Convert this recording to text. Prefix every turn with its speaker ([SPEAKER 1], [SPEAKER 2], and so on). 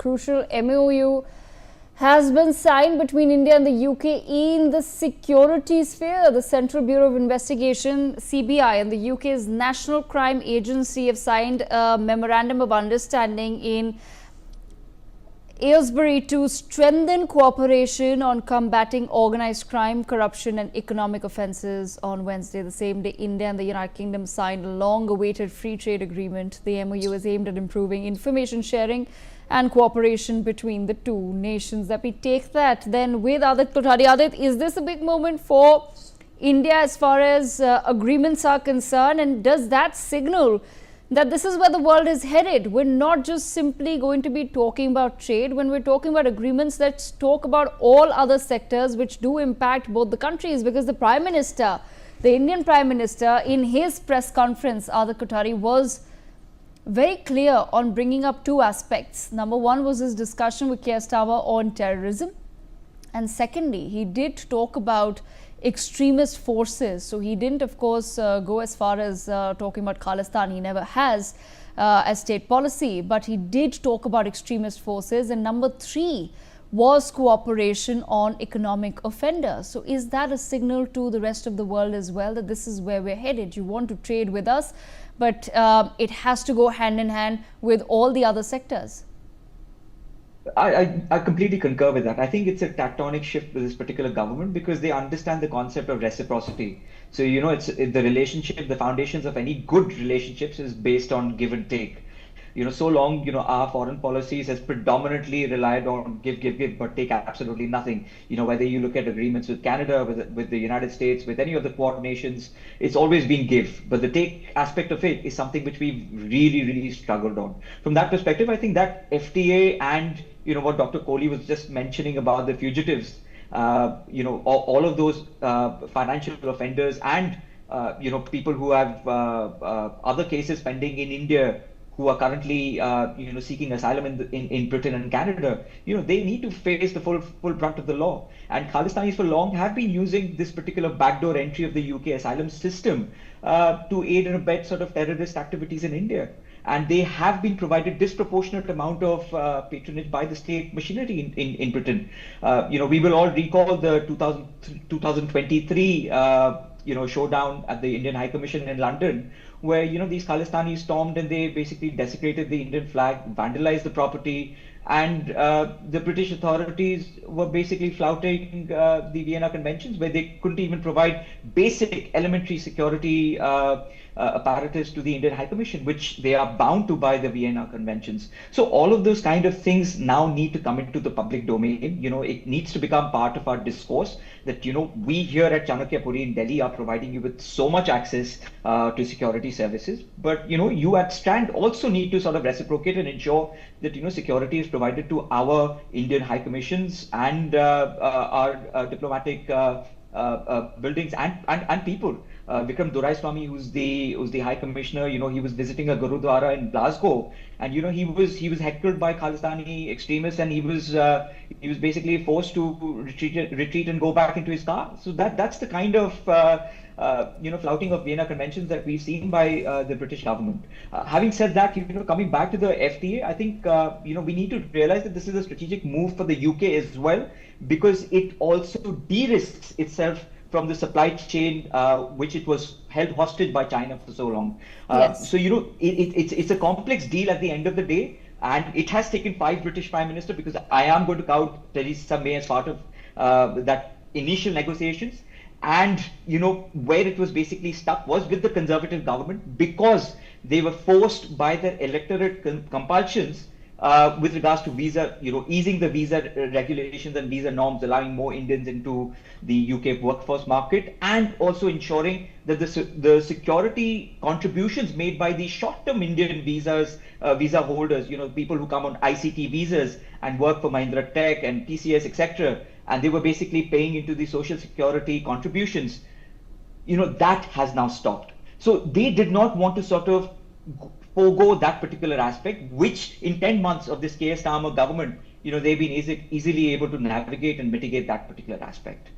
[SPEAKER 1] crucial MoU has been signed between India and the UK in the security sphere. The Central Bureau of Investigation, CBI, and the UK's National Crime Agency have signed a Memorandum of Understanding in Aylesbury to strengthen cooperation on combating organised crime, corruption and economic offences. On Wednesday, the same day, India and the United Kingdom signed a long-awaited free trade agreement. The MoU is aimed at improving information sharing and cooperation between the two nations. Let me take that then with Adit Kothari. Adit, is this a big moment for India as far as agreements are concerned, and does that signal that this is where the world is headed? We're not just simply going to be talking about trade. When we're talking about agreements, let's talk about all other sectors which do impact both the countries, because the Prime Minister, the Indian Prime Minister, in his press conference, Adit Kothari, was very clear on bringing up two aspects. Number one was his discussion with Keir Starmer on terrorism. And secondly, he did talk about extremist forces. So he didn't, of course, go as far as talking about Khalistan. He never has as state policy, but he did talk about extremist forces. And number three was cooperation on economic offenders. So is that a signal to the rest of the world as well, that this is where we're headed? You want to trade with us, but it has to go hand in hand with all the other sectors.
[SPEAKER 2] I completely concur with that. I think it's a tectonic shift with this particular government because they understand the concept of reciprocity. So, it's the relationship, the foundations of any good relationships is based on give and take. So long, our foreign policies has predominantly relied on give, but take absolutely nothing. Whether you look at agreements with Canada, with the United States, with any of the Quad nations, it's always been give. But the take aspect of it is something which we've really, really struggled on. From that perspective, I think that FTA and, what Dr. Kohli was just mentioning about the fugitives, all of those financial offenders and, people who have other cases pending in India, who are currently, seeking asylum in Britain and Canada, they need to face the full brunt of the law. And Khalistanis for long have been using this particular backdoor entry of the UK asylum system to aid and abet sort of terrorist activities in India. And they have been provided disproportionate amount of patronage by the state machinery in Britain. We will all recall the 2023 showdown at the Indian High Commission in London, where these Khalistanis stormed and they basically desecrated the Indian flag, vandalized the property, and the British authorities were basically flouting the Vienna Conventions, where they couldn't even provide basic elementary security apparatus to the Indian High Commission, which they are bound to by the Vienna Conventions. So all of those kind of things now need to come into the public domain. It needs to become part of our discourse that, we here at Chanakya Puri in Delhi are providing you with so much access to security services. But, you at Strand also need to sort of reciprocate and ensure that, security is provided to our Indian High Commissions and our diplomatic buildings and people. Vikram Doraiswamy, who's the High Commissioner, he was visiting a Gurudwara in Glasgow, and he was heckled by Khalistani extremists, and he was basically forced to retreat and go back into his car. So that's the kind of flouting of Vienna Conventions that we've seen by the British government. Having said that, coming back to the FTA, I think we need to realize that this is a strategic move for the UK as well, because it also de-risks itself from the supply chain, which it was held hostage by China for so long.
[SPEAKER 1] Yes.
[SPEAKER 2] So, it's a complex deal at the end of the day, and it has taken 5 British Prime Ministers, because I am going to count Theresa May as part of that initial negotiations. And, where it was basically stuck was with the Conservative government, because they were forced by their electorate compulsions with regards to visa, easing the visa regulations and visa norms, allowing more Indians into the UK workforce market, and also ensuring that the security contributions made by the short-term Indian visa holders, people who come on ICT visas and work for Mahindra Tech and TCS, etc., and they were basically paying into the social security contributions, that has now stopped. So they did not want to sort of forego that particular aspect, which in 10 months of this Keir Starmer government, they've been easily able to navigate and mitigate that particular aspect.